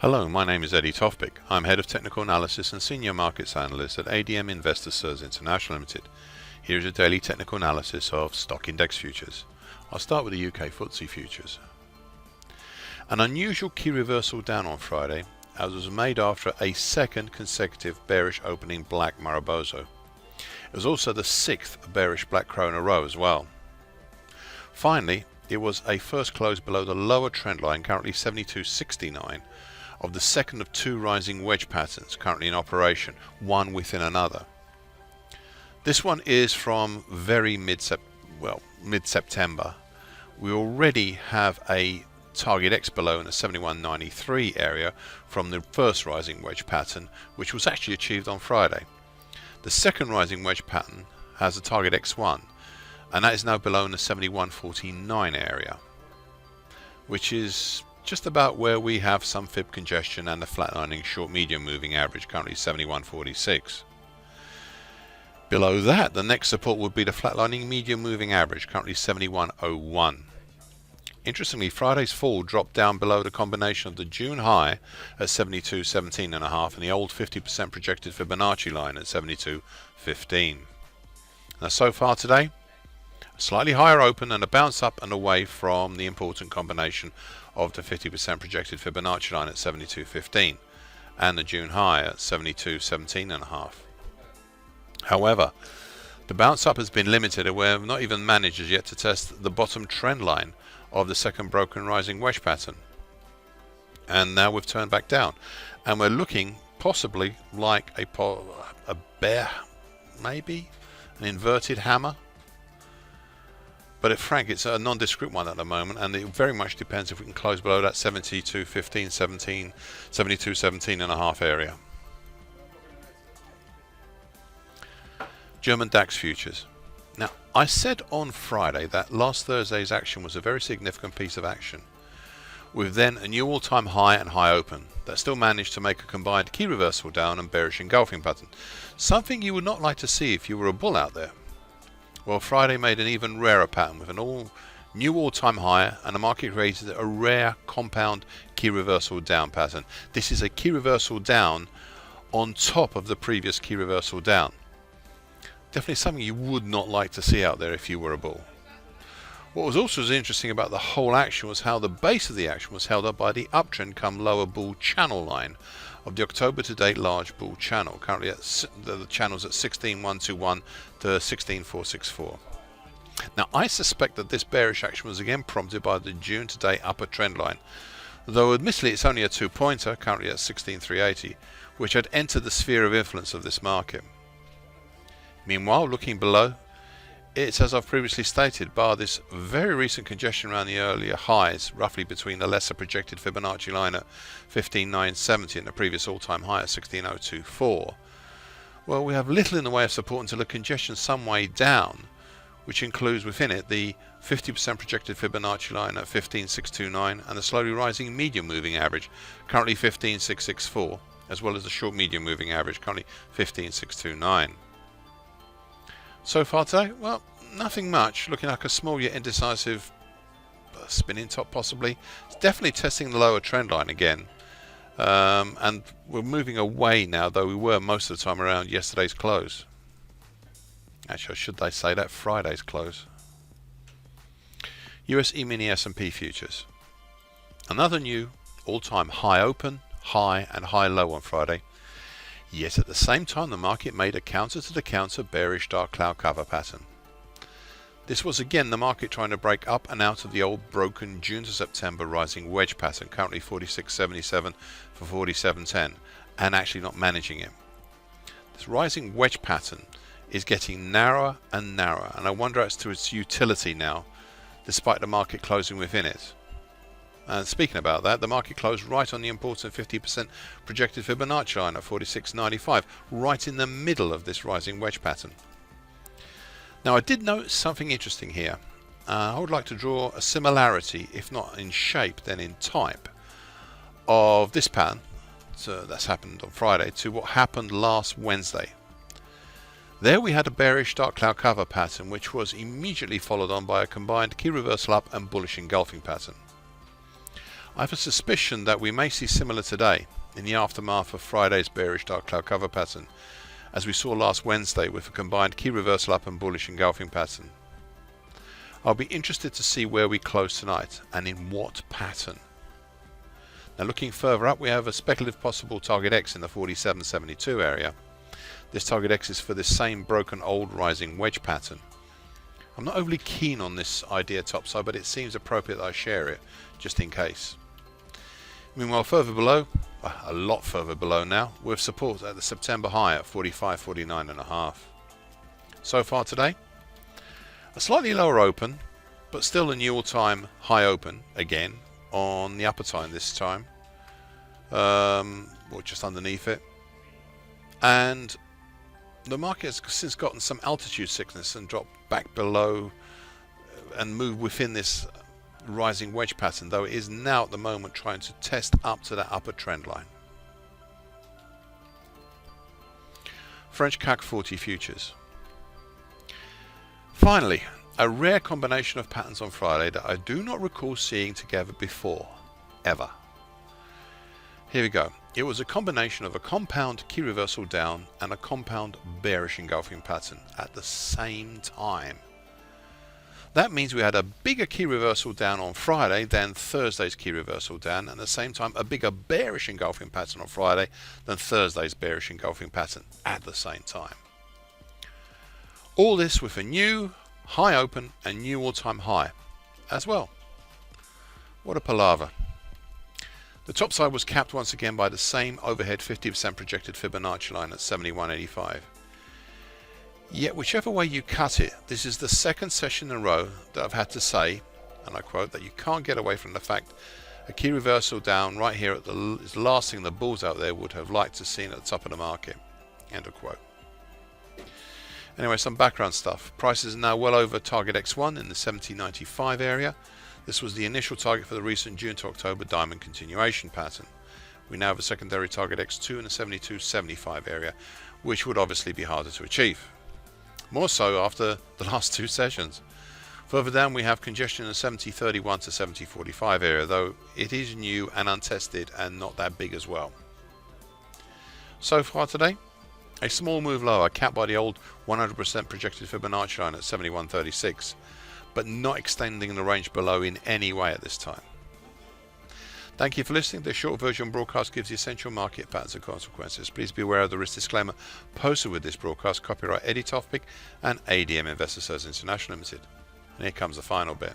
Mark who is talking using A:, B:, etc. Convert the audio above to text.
A: Hello, my name is Eddie Tofpik. I'm Head of Technical Analysis and Senior Markets Analyst at ADM Investors International Limited. Here is a daily technical analysis of stock index futures. I'll start with the UK FTSE futures. An unusual key reversal down on Friday, as was made after a second consecutive bearish opening black Mariposa. It was also the sixth bearish black crow in a row as well. Finally, it was a first close below the lower trend line, currently 72.69, of the second of two rising wedge patterns currently in operation, one within another. This one is from very mid-September. We already have a target X below in the 71.93 area from the first rising wedge pattern, which was actually achieved on Friday. The second rising wedge pattern has a target X1, and that is now below in the 71.49 area, which is just about where we have some fib congestion and the flatlining short medium moving average, currently 71.46. Below that, the next support would be the flatlining medium moving average, currently 71.01. Interestingly, Friday's fall dropped down below the combination of the June high at 72.17.5 and the old 50% projected Fibonacci line at 72.15. Now so far today, a slightly higher open and a bounce up and away from the important combination of the 50% projected Fibonacci line at 72.15 and the June high at 72.17.5. However, the bounce up has been limited, and we have not even managed as yet to test the bottom trend line of the second broken rising wedge pattern. And now we've turned back down, and we're looking possibly like a bear, maybe an inverted hammer. But if frank, it's a nondescript one at the moment, and it very much depends if we can close below that 72.15, 72.17.5 area. German DAX futures. Now, I said on Friday that last Thursday's action was a very significant piece of action, with then a new all-time high and high open that still managed to make a combined key reversal down and bearish engulfing pattern, something you would not like to see if you were a bull out there. Well, Friday made an even rarer pattern with an new all-time high, and the market created a rare compound key reversal down pattern. This is a key reversal down on top of the previous key reversal down. Definitely something you would not like to see out there if you were a bull. What was also interesting about the whole action was how the base of the action was held up by the uptrend come lower bull channel line of the October to date large bull channel, currently at the channels at 16.121 to 16.464. Now, I suspect that this bearish action was again prompted by the June to date upper trend line, though admittedly it's only a 2-pointer, currently at 16.380, which had entered the sphere of influence of this market. Meanwhile, looking below, it's, as I've previously stated, bar this very recent congestion around the earlier highs, roughly between the lesser projected Fibonacci line at 15.970 and the previous all-time high at 16.024. Well, we have little in the way of support until the congestion some way down, which includes within it the 50% projected Fibonacci line at 15.629 and the slowly rising medium moving average, currently 15.664, as well as the short medium moving average, currently 15.629. So far today, well, nothing much, looking like a small yet indecisive spinning top possibly. It's definitely testing the lower trend line again, and we're moving away now, though we were most of the time around yesterday's close. Actually, should they say that? Friday's close. US E-mini S&P futures. Another new all-time high open, high and high low on Friday. Yet at the same time, the market made a counter to the counter bearish dark cloud cover pattern. This was again the market trying to break up and out of the old broken June to September rising wedge pattern, currently 46.77 for 47.10, and actually not managing it. This rising wedge pattern is getting narrower and narrower, and I wonder as to its utility now, despite the market closing within it. And speaking about that, the market closed right on the important 50% projected Fibonacci line at 46.95, right in the middle of this rising wedge pattern. Now, I did note something interesting here. I would like to draw a similarity, if not in shape, then in type, of this pattern that's happened on Friday to what happened last Wednesday. There we had a bearish dark cloud cover pattern, which was immediately followed on by a combined key reversal up and bullish engulfing pattern. I have a suspicion that we may see similar today in the aftermath of Friday's bearish dark cloud cover pattern, as we saw last Wednesday with a combined key reversal up and bullish engulfing pattern. I'll be interested to see where we close tonight and in what pattern. Now looking further up, we have a speculative possible target X in the 47.72 area. This target X is for this same broken old rising wedge pattern. I'm not overly keen on this idea topside, but it seems appropriate that I share it just in case. Meanwhile, further below, a lot further below now, we have support at the September high at 45.49.5. So far today, a slightly lower open, but still a new all-time high open again on the upper time this time, or just underneath it. And the market has since gotten some altitude sickness and dropped back below and moved within this rising wedge pattern, though it is now at the moment trying to test up to that upper trend line. French CAC 40 futures. Finally, a rare combination of patterns on Friday that I do not recall seeing together before, ever. Here we go. It was a combination of a compound key reversal down and a compound bearish engulfing pattern at the same time. That means we had a bigger key reversal down on Friday than Thursday's key reversal down, and at the same time a bigger bearish engulfing pattern on Friday than Thursday's bearish engulfing pattern at the same time. All this with a new high open and new all-time high as well. What a palaver. The top side was capped once again by the same overhead 50% projected Fibonacci line at 71.85. Yet whichever way you cut it, this is the second session in a row that I've had to say, and I quote, that you can't get away from the fact a key reversal down right here is the last thing the bulls out there would have liked to see at the top of the market. End of quote. Anyway, some background stuff. Prices are now well over target X1 in the 70.95 area. This was the initial target for the recent June to October diamond continuation pattern. We now have a secondary target X2 in the 72.75 area, which would obviously be harder to achieve. More so after the last two sessions. Further down we have congestion in the 70.31 to 70.45 area, though it is new and untested and not that big as well. So far today, a small move lower, capped by the old 100% projected Fibonacci line at 71.36, but not extending the range below in any way at this time. Thank you for listening. The short version broadcast gives the essential market patterns and consequences. Please be aware of the risk disclaimer posted with this broadcast. Copyright Eddie Tofpik and ADM Investor Services International Limited. And here comes the final bit.